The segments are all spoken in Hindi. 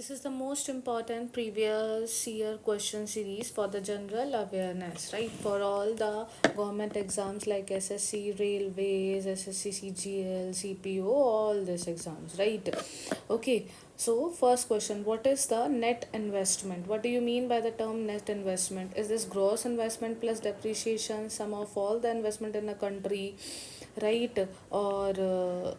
This is the most important previous year question series for the general awareness, right? For all the government exams like SSC, Railways, SSC, CGL, CPO, all these exams, right? Okay, so first question, what is the net investment? What do you mean by the term net investment? Is this gross investment plus depreciation, sum of all the investment in a country, right? Or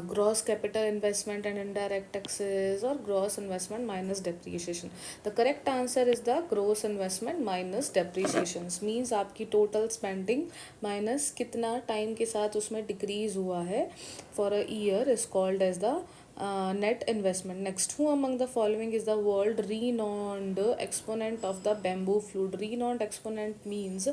gross capital investment and indirect taxes, or gross investment minus depreciation? The correct answer is the gross investment minus depreciation. Means आपकी total spending minus कितना time के साथ उसमें decrease हुआ है for a year is called as the net investment. Next, who among the following is the world renowned exponent of the bamboo flute? Renowned exponent means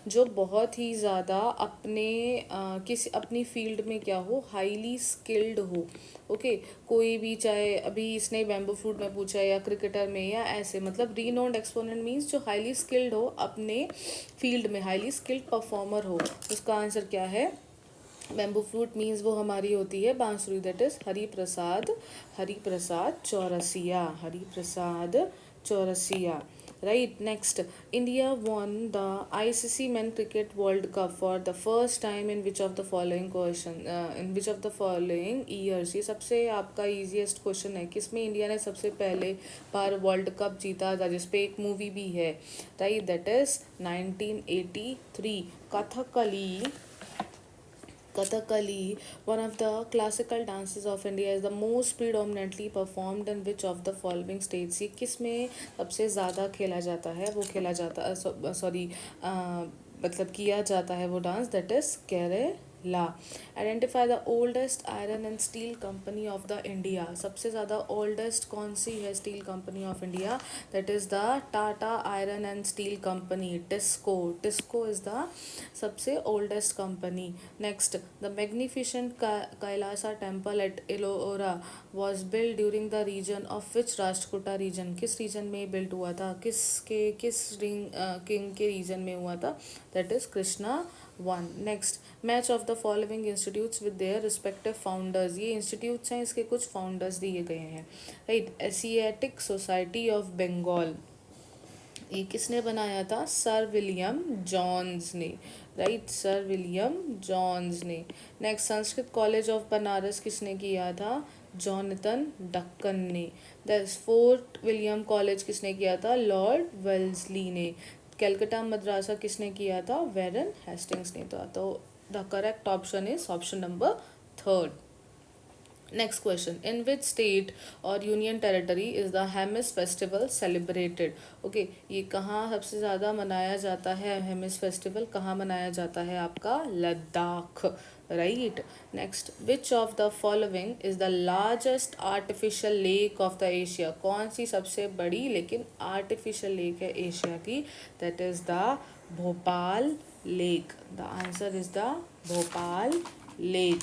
जो बहुत ही ज़्यादा अपने किसी अपनी फील्ड में क्या हो, हाईली स्किल्ड हो. ओके, कोई भी, चाहे अभी इसने बैम्बू फ्लूट में पूछा है या क्रिकेटर में या ऐसे, मतलब रीनोन्ड एक्सपोनेंट मीन्स जो हाईली स्किल्ड हो अपने फील्ड में, हाईली स्किल्ड परफॉर्मर हो. उसका आंसर क्या है? बैम्बू फ्लूट मीन्स वो हमारी होती है बांसुरी, that is Hariprasad Chaurasia. Hariprasad Chaurasia. Right, next, India won the ICC Men Cricket World Cup for the first time in which of the following question, in which of the following years? ये सबसे आपका easiest question है. किसमें इंडिया ने सबसे पहले बार वर्ल्ड कप जीता था, जिसपे एक मूवी भी है, right? That is 1983. Kathakali. Kathakali, one of the classical dances of India, is the most predominantly performed in which of the following states? ये किस में सबसे ज़्यादा खेला जाता है? वो खेला जाता, सॉरी, मतलब किया जाता है वो dance, that is Kerala. Identify the oldest iron and steel company of the India. सबसे ज़्यादा ओल्डेस्ट कौन सी है steel company of India? That is the Tata iron and steel company, TISCO. TISCO is the सबसे oldest company. Next, the magnificent Kailasa temple at Ellora was build during the region of which? Rashtrakuta region. किस रीजन में बिल्ड हुआ था? किस किंग के रीजन में हुआ था? That is Krishna one. Next, match of the following institutes with their respective founders. ये इंस्टीट्यूट्स हैं, इसके कुछ फाउंडर्स दिए गए हैं, right? Asiatic society of Bengal, ये किसने बनाया था? सर विलियम जॉन्स ने, राइट? सर विलियम जॉन्स ने. Next, Sanskrit college of Banaras किसने किया था? जॉनथन डक्कन ने. द फोर्ट विलियम कॉलेज किसने किया था? लॉर्ड वेल्सली ने. कलकत्ता मद्रासा किसने किया था? वेरन हेस्टिंग्स ने. तो the correct option is option number third. Next question, in which state और union territory is the Hemis festival celebrated? Okay, ये कहाँ सबसे ज़्यादा मनाया जाता है? हेमिस फेस्टिवल कहाँ मनाया जाता है? आपका Ladakh, right? Next, which of the following is the largest artificial lake of the Asia? कौन सी सबसे बड़ी लेकिन आर्टिफिशियल लेक है एशिया की? That is the Bhopal lake. The answer is the Bhopal lake.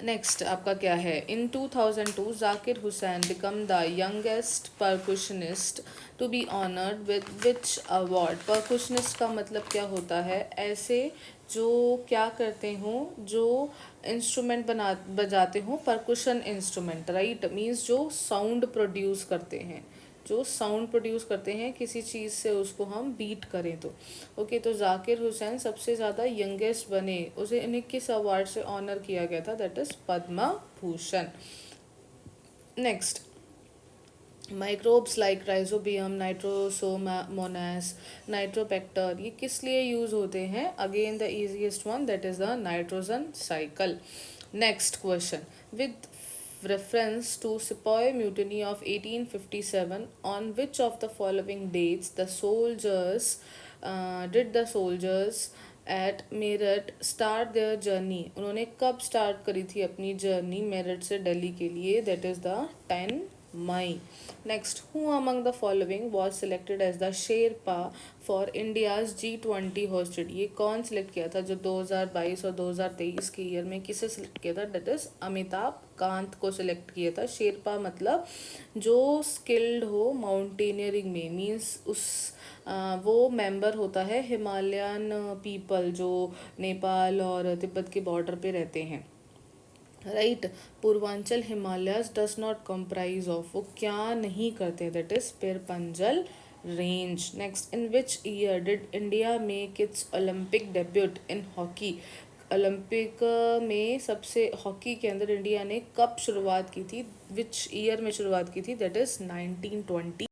Next आपका क्या है? In 2002 Zakir Hussain become the youngest percussionist to be honoured with which award? Percussionist का मतलब क्या होता है? ऐसे जो क्या करते हों, जो इंस्ट्रूमेंट बजाते हों, परकुशन इंस्ट्रूमेंट, राइट? मीन्स जो साउंड प्रोड्यूस करते हैं, जो साउंड प्रोड्यूस करते हैं किसी चीज़ से, उसको हम बीट करें तो. ओके, तो जाकिर हुसैन सबसे ज़्यादा यंगेस्ट बने, उसे इन्हें किस अवार्ड से ऑनर किया गया था? That is Padma Bhushan. Next, microbes like rhizobium, Nitrosomonas, Nitrobacter, ये किस लिए यूज़ होते हैं? Again the easiest one, that is the nitrogen cycle. Next question, with reference to Sepoy Mutiny of 1857, on which of the following dates did the soldiers at Meerut start their journey? उन्होंने कब स्टार्ट करी थी अपनी जर्नी मेरठ से दिल्ली के लिए? That is the 10 May. Next, who among the following was selected as the sherpa for India's G20 hosted? ये कौन सिलेक्ट किया था? जो 2022 और 2023 के ईयर में किसे सिलेक्ट किया था? दैट इज अमिताभ कांत को सिलेक्ट किया था. शेरपा मतलब जो स्किल्ड हो माउंटेनियरिंग में, मीन्स वो मेंबर होता है हिमालयन पीपल जो नेपाल और तिब्बत के बॉर्डर पे रहते हैं. Right. Purvanchal Himalayas does not comprise of, वो क्या नहीं करते, that is Pir Panjal range. Next, in which year did India make its Olympic debut in hockey? Olympic में सबसे हॉकी के अंदर इंडिया ने कब शुरुआत की थी, विच ईयर में शुरुआत की थी, दैट इज 1920।